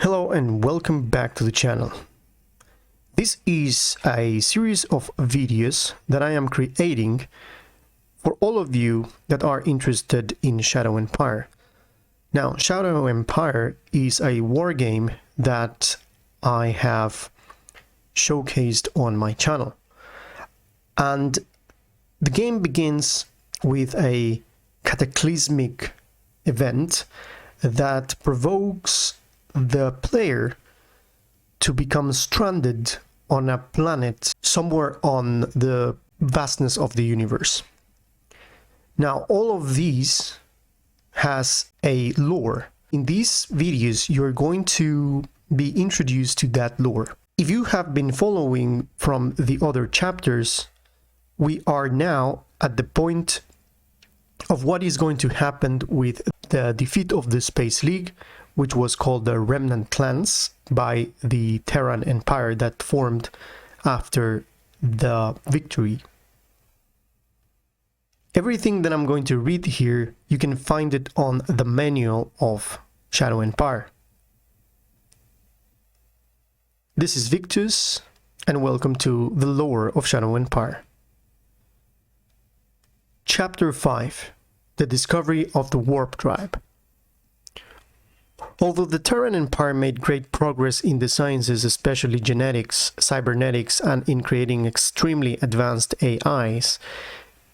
Hello and welcome back to the channel. This is a series of videos that I am creating for all of you that are interested in Shadow Empire. Now, Shadow Empire is a wargame that I have showcased on my channel. And the game begins with a cataclysmic event that provokes the player to become stranded on a planet somewhere on the vastness of the universe. Now, all of these has a lore. In these videos, you're going to be introduced to that lore. If you have been following from the other chapters, we are now at the point of what is going to happen with the defeat of the Space League, which was called the Remnant Clans by the Teran Empire that formed after the victory. Everything that I'm going to read here, you can find it on the manual of Shadow Empire. This is Victus, and welcome to the lore of Shadow Empire. Chapter 5: The Discovery of the Warp Drive. Although the Teran Empire made great progress in the sciences, especially genetics, cybernetics, and in creating extremely advanced AIs,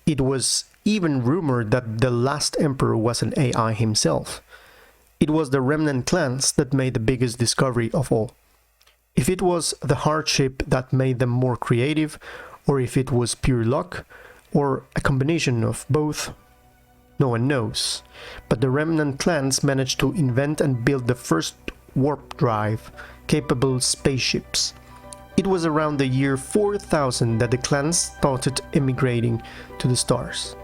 it was even rumored that the last emperor was an AI himself. It was the Remnant Clans that made the biggest discovery of all. If it was the hardship that made them more creative, or if it was pure luck, or a combination of both, no one knows, but the Remnant Clans managed to invent and build the first warp drive capable spaceships. It was around the year 4000 that the clans started emigrating to the stars.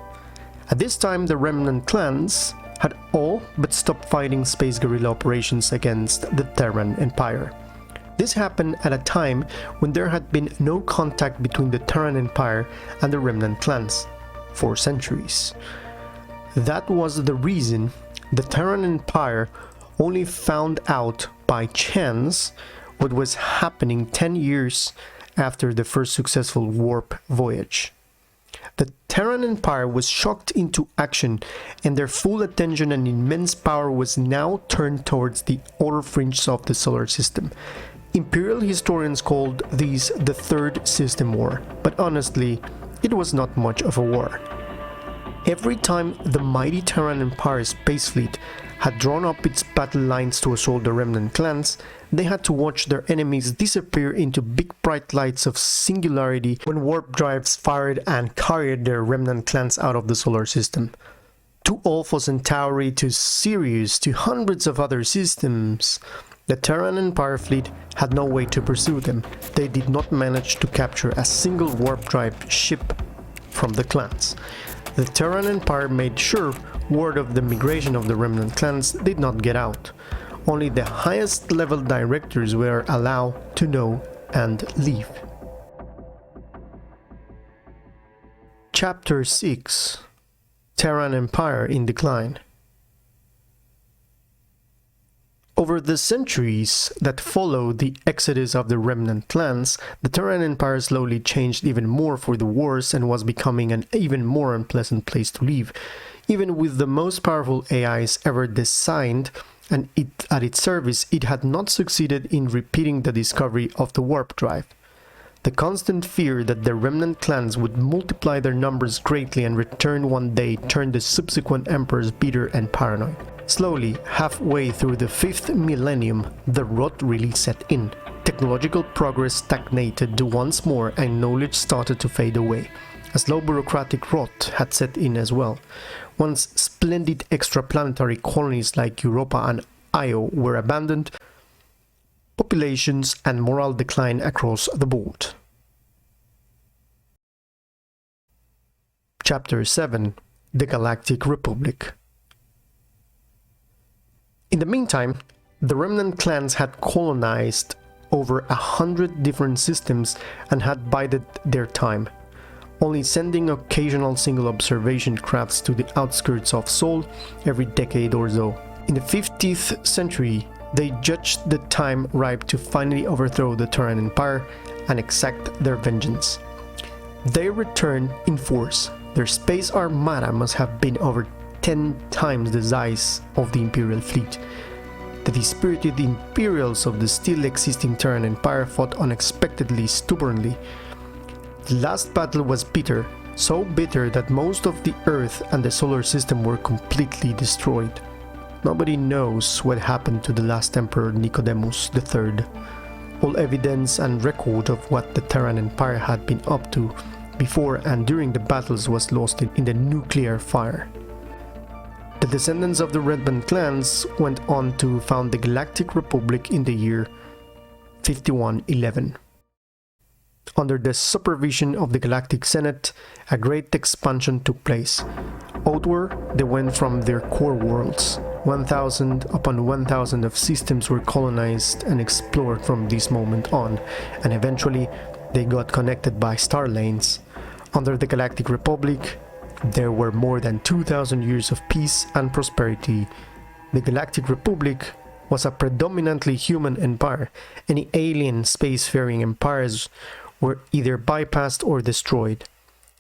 At this time, the Remnant Clans had all but stopped fighting space guerrilla operations against the Teran Empire. This happened at a time when there had been no contact between the Teran Empire and the Remnant Clans for centuries. That was the reason the Teran Empire only found out by chance what was happening 10 years after the first successful warp voyage. The Teran Empire was shocked into action, and their full attention and immense power was now turned towards the outer fringes of the solar system. Imperial historians called these the Third System War, but honestly, it was not much of a war. Every time the mighty Teran Empire space fleet had drawn up its battle lines to assault the Remnant Clans, they had to watch their enemies disappear into big bright lights of singularity when warp drives fired and carried their Remnant Clans out of the solar system. To Alpha Centauri, to Sirius, to hundreds of other systems, the Teran Empire fleet had no way to pursue them. They did not manage to capture a single warp drive ship from the clans. The Teran Empire made sure word of the migration of the Remnant Clans did not get out. Only the highest level directors were allowed to know and leave. Chapter 6: Teran Empire in Decline. Over the centuries that followed the exodus of the Remnant Clans, the Teran Empire slowly changed even more for the worse and was becoming an even more unpleasant place to live. Even with the most powerful AIs ever designed and at its service, it had not succeeded in repeating the discovery of the warp drive. The constant fear that the Remnant Clans would multiply their numbers greatly and return one day turned the subsequent emperors bitter and paranoid. Slowly, halfway through the 5th millennium, the rot really set in. Technological progress stagnated once more and knowledge started to fade away. A slow bureaucratic rot had set in as well. Once splendid extraplanetary colonies like Europa and Io were abandoned, populations and moral decline across the board. Chapter 7: The Galactic Republic. In the meantime, the Remnant Clans had colonized over 100 different systems and had bided their time, only sending occasional single observation crafts to the outskirts of Sol every decade or so. In the 50th century, they judged the time ripe to finally overthrow the Teran Empire and exact their vengeance. They returned in force. Their space armada must have been over 10 times the size of the Imperial fleet. The dispirited Imperials of the still existing Teran Empire fought unexpectedly stubbornly. The last battle was bitter, so bitter that most of the Earth and the solar system were completely destroyed. Nobody knows what happened to the last Emperor Nicodemus III. All evidence and record of what the Teran Empire had been up to before and during the battles was lost in the nuclear fire. The descendants of the Red Band clans went on to found the Galactic Republic in the year 5111. Under the supervision of the Galactic Senate, a great expansion took place. Outward, they went from their core worlds. 1,000 upon 1,000 of systems were colonized and explored from this moment on, and eventually they got connected by star lanes. Under the Galactic Republic, there were more than 2,000 years of peace and prosperity. The Galactic Republic was a predominantly human empire. Any alien spacefaring empires were either bypassed or destroyed,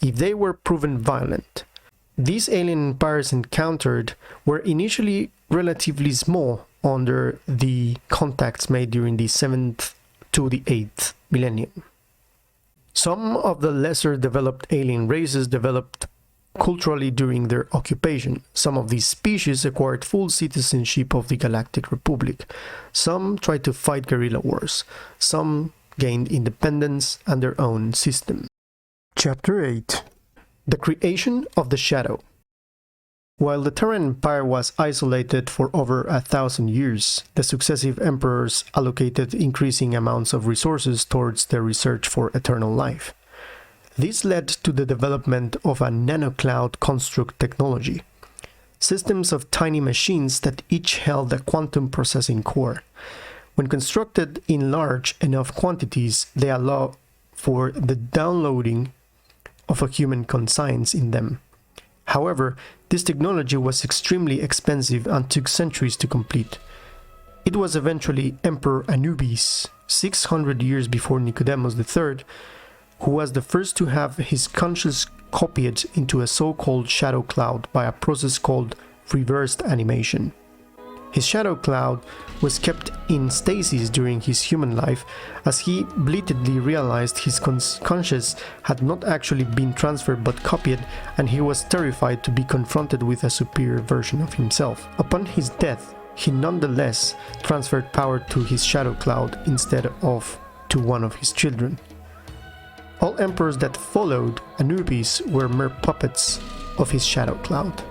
if they were proven violent. These alien empires encountered were initially relatively small under the contacts made during the 7th to the 8th millennium. Some of the lesser developed alien races developed culturally during their occupation. Some of these species acquired full citizenship of the Galactic Republic. Some tried to fight guerrilla wars. Some gained independence and their own system. Chapter 8. The creation of the Shadow. While the Teran Empire was isolated for over 1,000 years, the successive emperors allocated increasing amounts of resources towards their research for eternal life. This led to the development of a nanocloud construct technology, systems of tiny machines that each held a quantum processing core. When constructed in large enough quantities, they allow for the downloading of a human conscience in them. However, this technology was extremely expensive and took centuries to complete. It was eventually Emperor Anubis, 600 years before Nicodemus III, who was the first to have his conscience copied into a so-called shadow cloud by a process called reversed animation. His shadow cloud was kept in stasis during his human life, as he belatedly realized his conscience had not actually been transferred but copied, and he was terrified to be confronted with a superior version of himself. Upon his death, he nonetheless transferred power to his shadow cloud instead of to one of his children. All emperors that followed Anubis were mere puppets of his shadow cloud.